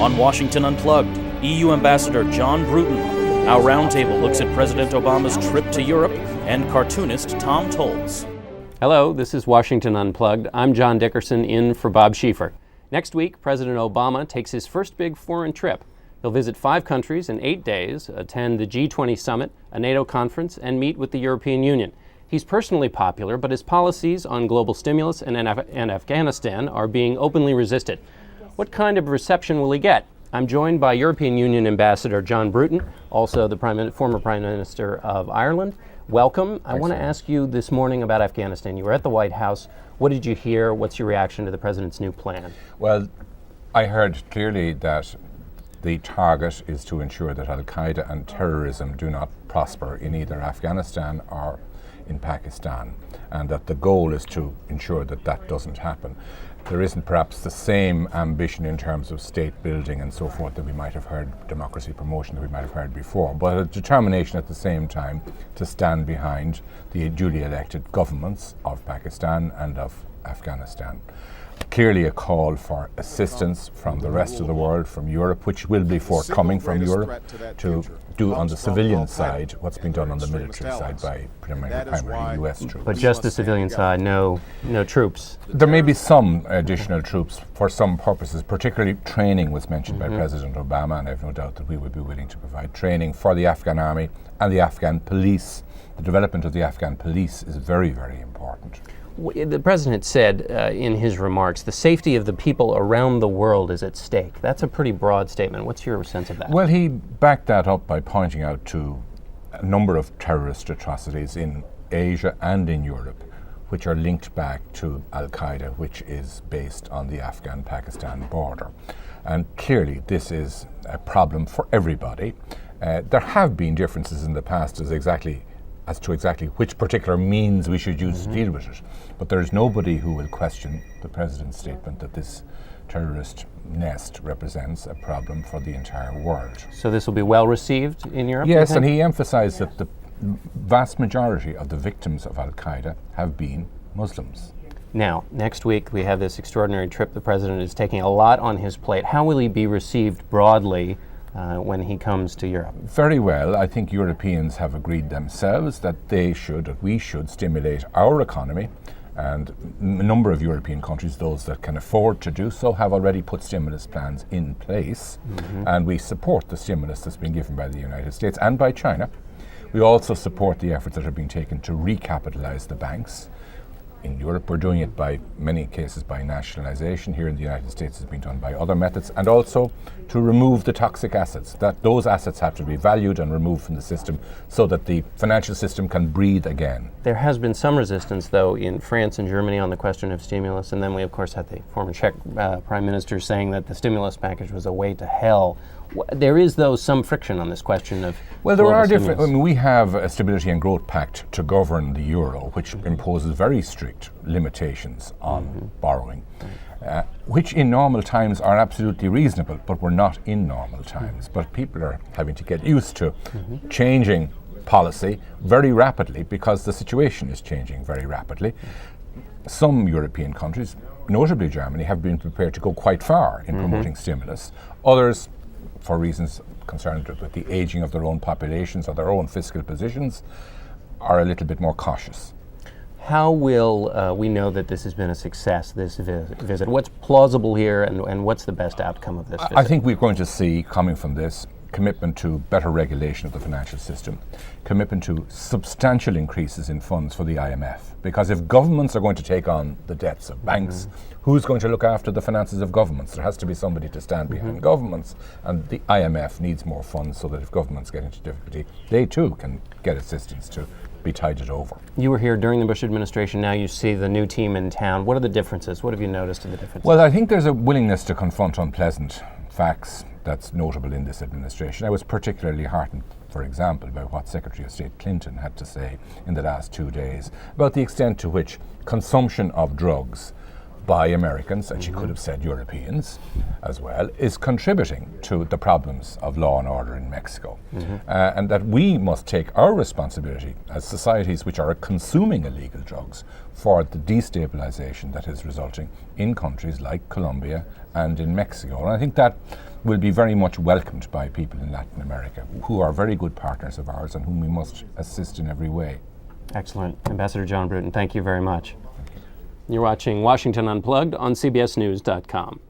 On Washington Unplugged, EU Ambassador John Bruton. Our roundtable looks at President Obama's trip to Europe and cartoonist Tom Tolles. Hello, this is Washington Unplugged. I'm John Dickerson in for Bob Schieffer. Next week, President Obama takes his first big foreign trip. He'll visit 5 countries in 8 days, attend the G20 summit, a NATO conference, and meet with the European Union. He's personally popular, but his policies on global stimulus and Afghanistan are being openly resisted. What kind of reception will he get? I'm joined by European Union Ambassador John Bruton, also the former Prime Minister of Ireland. Welcome. I want to ask you this morning about Afghanistan. You were at the White House. What did you hear? What's your reaction to the president's new plan? Well, I heard clearly that the target is to ensure that Al-Qaeda and terrorism do not prosper in either Afghanistan or in Pakistan, and that the goal is to ensure that that doesn't happen. There isn't perhaps the same ambition in terms of state building and so forth that we might have heard, democracy promotion that we might have heard before, but a determination at the same time to stand behind the duly elected governments of Pakistan and of Afghanistan. Clearly a call for assistance from the rest of the world, from Europe, which will be forthcoming from Europe, to do on the civilian side what's been done on the military side by primarily US troops. But just the civilian side, no troops. There may be some additional troops for some purposes, particularly training was mentioned by President Obama, and I have no doubt that we would be willing to provide training for the Afghan army and the Afghan police. The development of the Afghan police is very, very important. The president said in his remarks, the safety of the people around the world is at stake. That's a pretty broad statement. What's your sense of that? Well, he backed that up by pointing out to a number of terrorist atrocities in Asia and in Europe, which are linked back to Al-Qaeda, which is based on the Afghan-Pakistan border. And clearly, this is a problem for everybody. There have been differences in the past as to exactly which particular means we should use to deal with it. But there is nobody who will question the President's statement that this terrorist nest represents a problem for the entire world. So this will be well received in Europe? Yes, and he emphasized that the vast majority of the victims of Al-Qaeda have been Muslims. Now, next week we have this extraordinary trip. The President is taking a lot on his plate. How will he be received broadly when he comes to Europe? Very well. I think Europeans have agreed themselves that we should stimulate our economy, and a number of European countries, those that can afford to do so, have already put stimulus plans in place, and we support the stimulus that's been given by the United States and by China. We also support the efforts that are being taken to recapitalize the banks. In Europe, we're doing it by many cases by nationalization. Here in the United States, it's been done by other methods, and also to remove the toxic assets. That those assets have to be valued and removed from the system so that the financial system can breathe again. There has been some resistance, though, in France and Germany on the question of stimulus, and then we, of course, had the former Czech prime minister saying that the stimulus package was a way to hell. There is, though, some friction on this question of there are different. stimulus. We have a Stability and Growth Pact to govern the euro, which imposes very strict limitations on borrowing, which in normal times are absolutely reasonable, but we're not in normal times. But people are having to get used to changing policy very rapidly because the situation is changing very rapidly. Some European countries, notably Germany, have been prepared to go quite far in promoting stimulus. Others, for reasons concerned with the aging of their own populations or their own fiscal positions, are a little bit more cautious. How will we know that this has been a success, this visit? What's plausible here, and what's the best outcome of this visit? I think we're going to see, coming from this, commitment to better regulation of the financial system, commitment to substantial increases in funds for the IMF. Because if governments are going to take on the debts of banks, who's going to look after the finances of governments? There has to be somebody to stand behind governments, and the IMF needs more funds so that if governments get into difficulty, they too can get assistance to be tided over. You were here during the Bush administration. Now you see the new team in town. What are the differences? What have you noticed of the differences? Well, I think there's a willingness to confront unpleasant facts that's notable in this administration. I was particularly heartened, for example, by what Secretary of State Clinton had to say in the last 2 days about the extent to which consumption of drugs by Americans, and she could have said Europeans as well, is contributing to the problems of law and order in Mexico. And that we must take our responsibility as societies which are consuming illegal drugs for the destabilization that is resulting in countries like Colombia and in Mexico. And I think that will be very much welcomed by people in Latin America, who are very good partners of ours and whom we must assist in every way. Excellent. Ambassador John Bruton, thank you very much. You're watching Washington Unplugged on CBSNews.com.